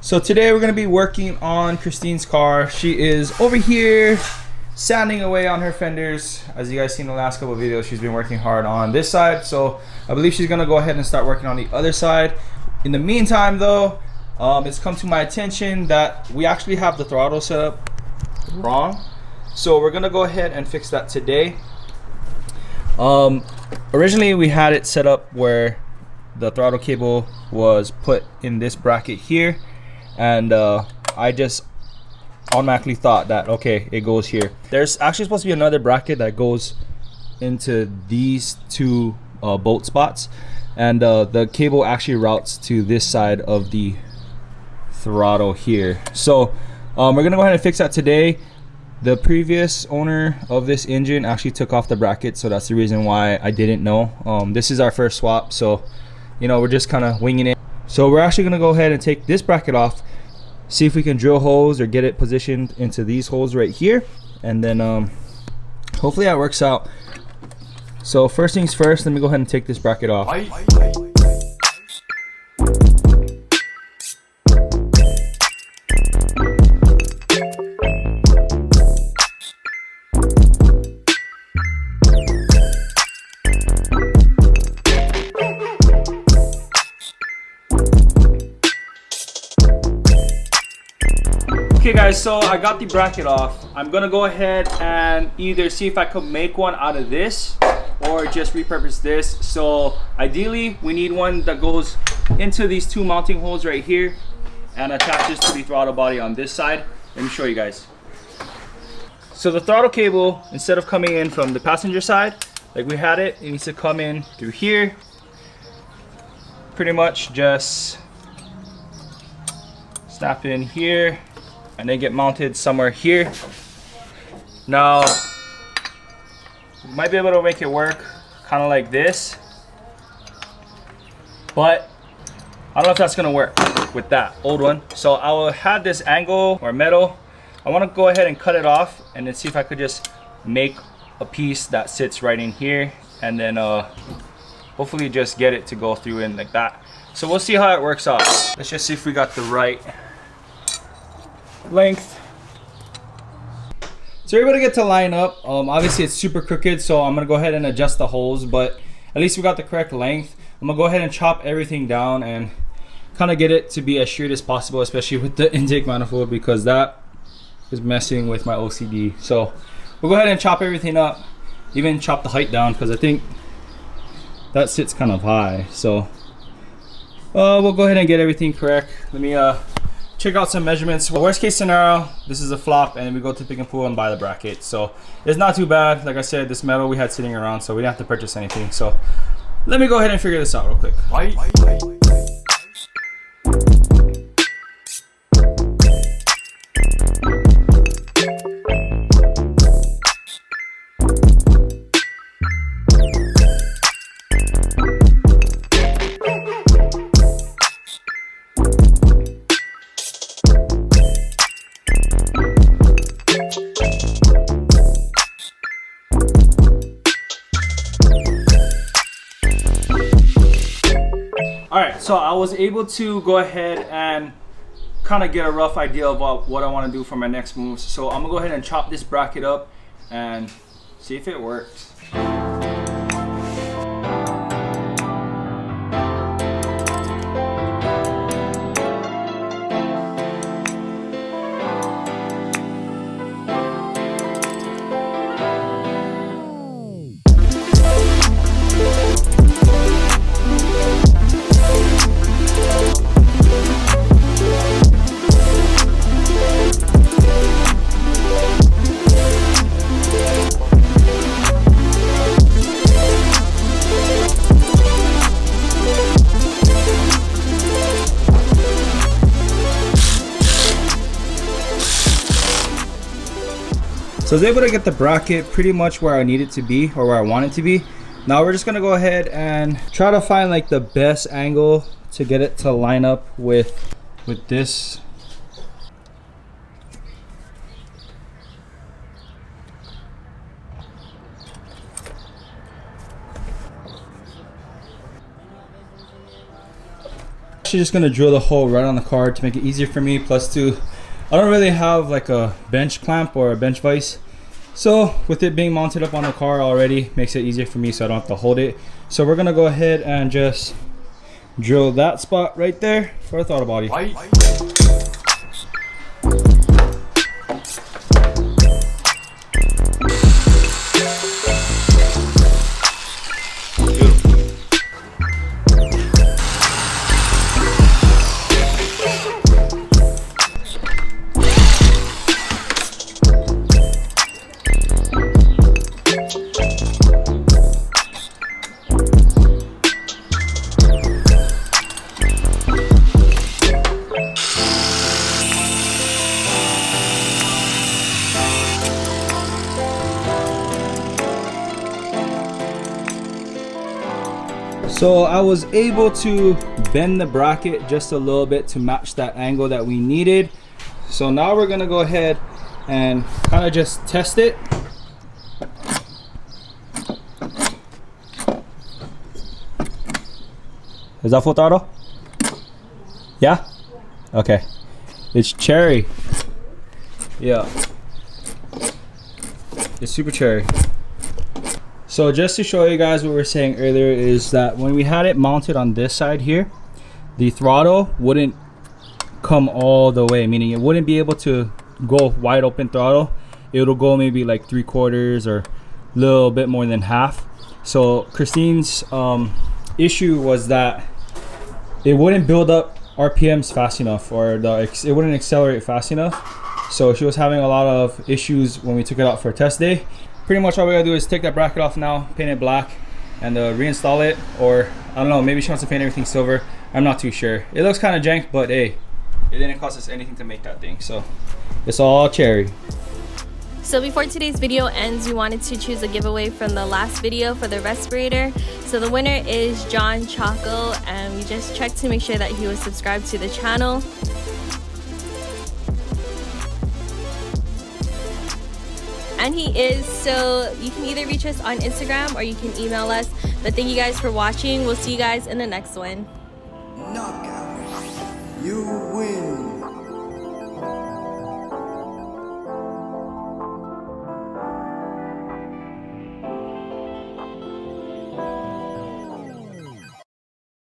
So today we're gonna be working on Christine's car. She is over here sanding away on her fenders. As you guys seen in the last couple of videos, she's been working hard on this side. So I believe she's gonna go ahead and start working on the other side. In the meantime though, it's come to my attention that we actually have the throttle set up wrong. So we're gonna go ahead and fix that today. Originally we had it set up where the throttle cable was put in this bracket here, and I just automatically thought that okay, it goes here. There's actually supposed to be another bracket that goes into these two bolt spots, and the cable actually routes to this side of the throttle here. So we're gonna go ahead and fix that today. The previous owner of this engine actually took off the bracket, so that's the reason why I didn't know. This is our first swap, so you know, we're just kind of winging it. So we're actually gonna go ahead and take this bracket off, see if we can drill holes or get it positioned into these holes right here, and then hopefully that works out. So first things first, let me go ahead and take this bracket off. Okay guys, so I got the bracket off. I'm gonna go ahead and either see if I could make one out of this or just repurpose this. So ideally we need one that goes into these two mounting holes right here and attaches to the throttle body on this side. Let me show you guys. So the throttle cable, instead of coming in from the passenger side like we had it, it needs to come in through here. Pretty much just snap in here and then get mounted somewhere here. Now, you might be able to make it work kind of like this, but I don't know if that's gonna work with that old one. So I will have this angle or metal. I wanna go ahead and cut it off and then see if I could just make a piece that sits right in here, and then hopefully just get it to go through in like that. So we'll see how it works out. Let's just see if we got the right length. So everybody get to line up. Obviously it's super crooked, so I'm gonna go ahead and adjust the holes, but at least we got the correct length. I'm gonna go ahead and chop everything down and kind of get it to be as straight as possible, especially with the intake manifold, because that is messing with my OCD. So we'll go ahead and chop everything up, even chop the height down, because I think that sits kind of high. So we'll go ahead and get everything correct. Let me check out some measurements. Well, worst case scenario, this is a flop and we go to Pick and Pull and buy the bracket. So it's not too bad. Like I said, this metal we had sitting around, so we didn't have to purchase anything. So let me go ahead and figure this out real quick. Alright, so I was able to go ahead and kind of get a rough idea of what I want to do for my next moves. So I'm going to go ahead and chop this bracket up and see if it works. So I was able to get the bracket pretty much where I need it to be, or where I want it to be. Now we're just gonna go ahead and try to find like the best angle to get it to line up with this. Actually just gonna drill the hole right on the car to make it easier for me. Plus two, I don't really have like a bench clamp or a bench vise. So with it being mounted up on the car already, makes it easier for me so I don't have to hold it. So we're gonna go ahead and just drill that spot right there for a throttle body. So I was able to bend the bracket just a little bit to match that angle that we needed. So now we're gonna go ahead and kind of just test it. Is that full throttle? Yeah? Okay. It's cherry. Yeah. It's super cherry. So just to show you guys what we were saying earlier is that when we had it mounted on this side here, the throttle wouldn't come all the way, meaning it wouldn't be able to go wide open throttle. It'll go maybe like 3/4 or a little bit more than half. So Christine's issue was that it wouldn't build up RPMs fast enough, or it wouldn't accelerate fast enough. So she was having a lot of issues when we took it out for a test day. Pretty much all we gotta do is take that bracket off now, paint it black, and reinstall it. Or I don't know, maybe she wants to paint everything silver. I'm not too sure. It looks kind of jank, but hey, it didn't cost us anything to make that thing, so it's all cherry. So before today's video ends, we wanted to choose a giveaway from the last video for the respirator. So the winner is John Choco, and we just checked to make sure that he was subscribed to the channel. And he is, so you can either reach us on Instagram or you can email us. But thank you guys for watching. We'll see you guys in the next one. Knockout. You win.